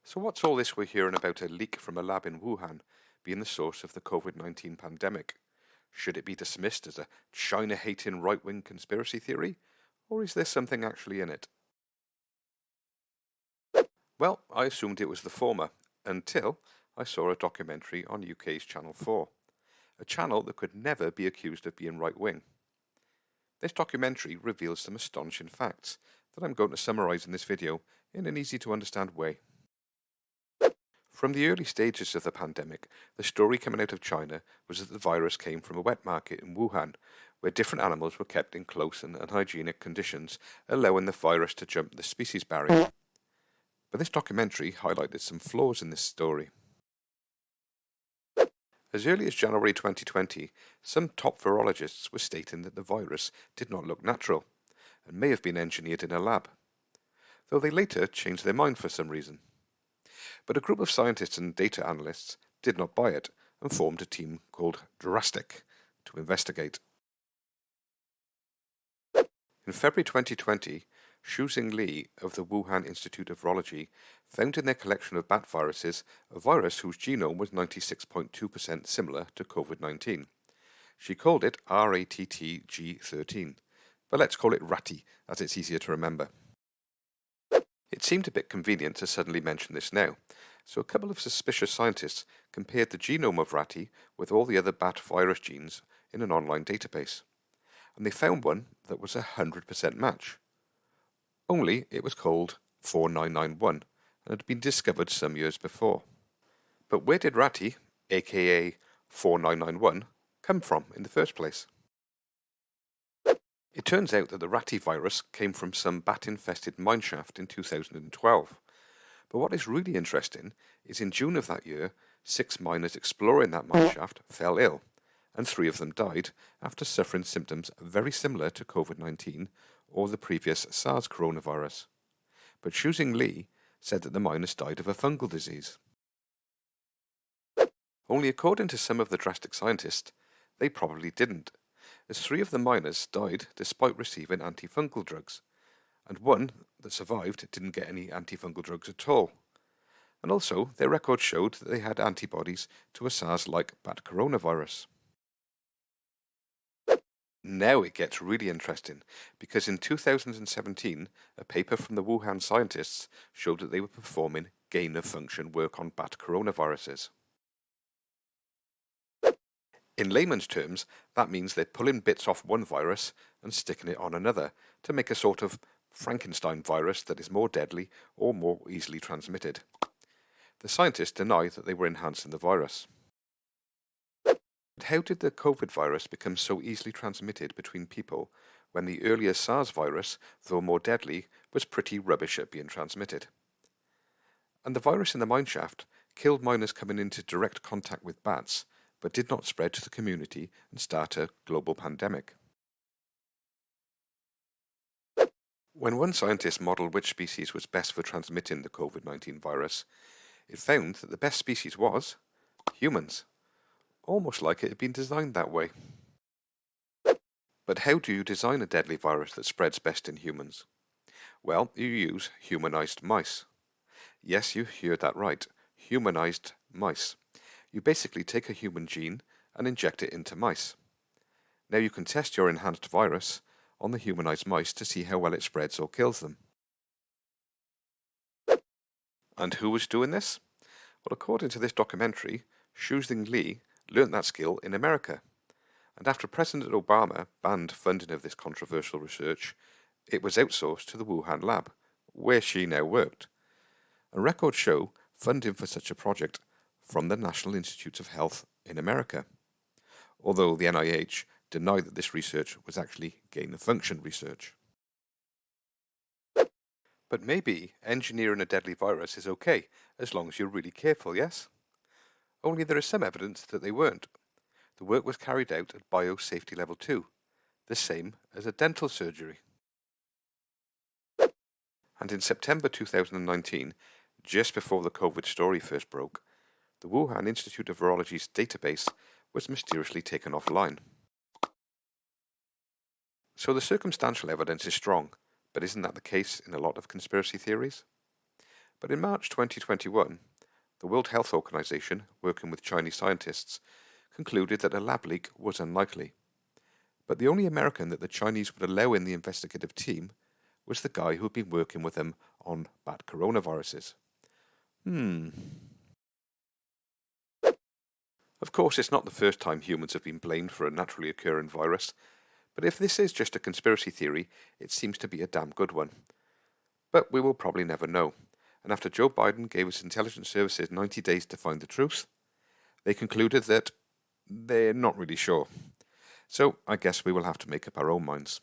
So what's all this we're hearing about a leak from a lab in Wuhan being the source of the COVID-19 pandemic? Should it be dismissed as a China-hating right-wing conspiracy theory, or is there something actually in it? Well, I assumed it was the former, until I saw a documentary on UK's Channel 4, a channel that could never be accused of being right-wing. This documentary reveals some astonishing facts that I'm going to summarise in this video in an easy-to-understand way. From the early stages of the pandemic, the story coming out of China was that the virus came from a wet market in Wuhan, where different animals were kept in close and unhygienic conditions, allowing the virus to jump the species barrier. But this documentary highlighted some flaws in this story. As early as January 2020, some top virologists were stating that the virus did not look natural and may have been engineered in a lab, though they later changed their mind for some reason. But a group of scientists and data analysts did not buy it and formed a team called Drastic to investigate. In February 2020, Xuzing Li of the Wuhan Institute of Virology found in their collection of bat viruses a virus whose genome was 96.2% similar to COVID-19. She called it RATTG13, but let's call it RATI as it's easier to remember. It seemed a bit convenient to suddenly mention this now, so a couple of suspicious scientists compared the genome of RATI with all the other bat virus genes in an online database, and they found one that was a 100% match. Only it was called 4991 and had been discovered some years before. But where did RATI, aka 4991, come from in the first place? It turns out that the RATI virus came from some bat-infested mineshaft in 2012. But what is really interesting is in June of that year, 6 miners exploring that mineshaft fell ill, and 3 of them died after suffering symptoms very similar to COVID-19 or the previous SARS coronavirus. But Xuzing Li said that the miners died of a fungal disease. Only according to some of the Drastic scientists, they probably didn't, as 3 of the miners died despite receiving antifungal drugs, and 1 that survived didn't get any antifungal drugs at all. And also, their records showed that they had antibodies to a SARS-like bat coronavirus. Now it gets really interesting, because in 2017, a paper from the Wuhan scientists showed that they were performing gain-of-function work on bat coronaviruses. In layman's terms, that means they're pulling bits off one virus and sticking it on another to make a sort of Frankenstein virus that is more deadly or more easily transmitted. The scientists deny that they were enhancing the virus. But how did the COVID virus become so easily transmitted between people when the earlier SARS virus, though more deadly, was pretty rubbish at being transmitted? And the virus in the mineshaft killed miners coming into direct contact with bats, but did not spread to the community and start a global pandemic. When one scientist modelled which species was best for transmitting the COVID-19 virus, it found that the best species was humans, almost like it had been designed that way. But how do you design a deadly virus that spreads best in humans? Well, you use humanized mice. Yes, you heard that right, humanized mice. You basically take a human gene and inject it into mice. Now you can test your enhanced virus on the humanized mice to see how well it spreads or kills them. And who was doing this? Well, according to this documentary, Xuzing Li learnt that skill in America. And after President Obama banned funding of this controversial research, it was outsourced to the Wuhan lab, where she now worked. And records show funding for such a project from the National Institutes of Health in America, although the NIH denied that this research was actually gain-of-function research. But maybe engineering a deadly virus is okay, as long as you're really careful, yes? Only there is some evidence that they weren't. The work was carried out at biosafety level 2, the same as a dental surgery. And in September 2019, just before the COVID story first broke, the Wuhan Institute of Virology's database was mysteriously taken offline. So the circumstantial evidence is strong, but isn't that the case in a lot of conspiracy theories? But in March 2021, the World Health Organization, working with Chinese scientists, concluded that a lab leak was unlikely. But the only American that the Chinese would allow in the investigative team was the guy who'd been working with them on bat coronaviruses. Of course, it's not the first time humans have been blamed for a naturally occurring virus, but if this is just a conspiracy theory, it seems to be a damn good one. But we will probably never know, and after Joe Biden gave his intelligence services 90 days to find the truth, they concluded that they're not really sure. So I guess we will have to make up our own minds.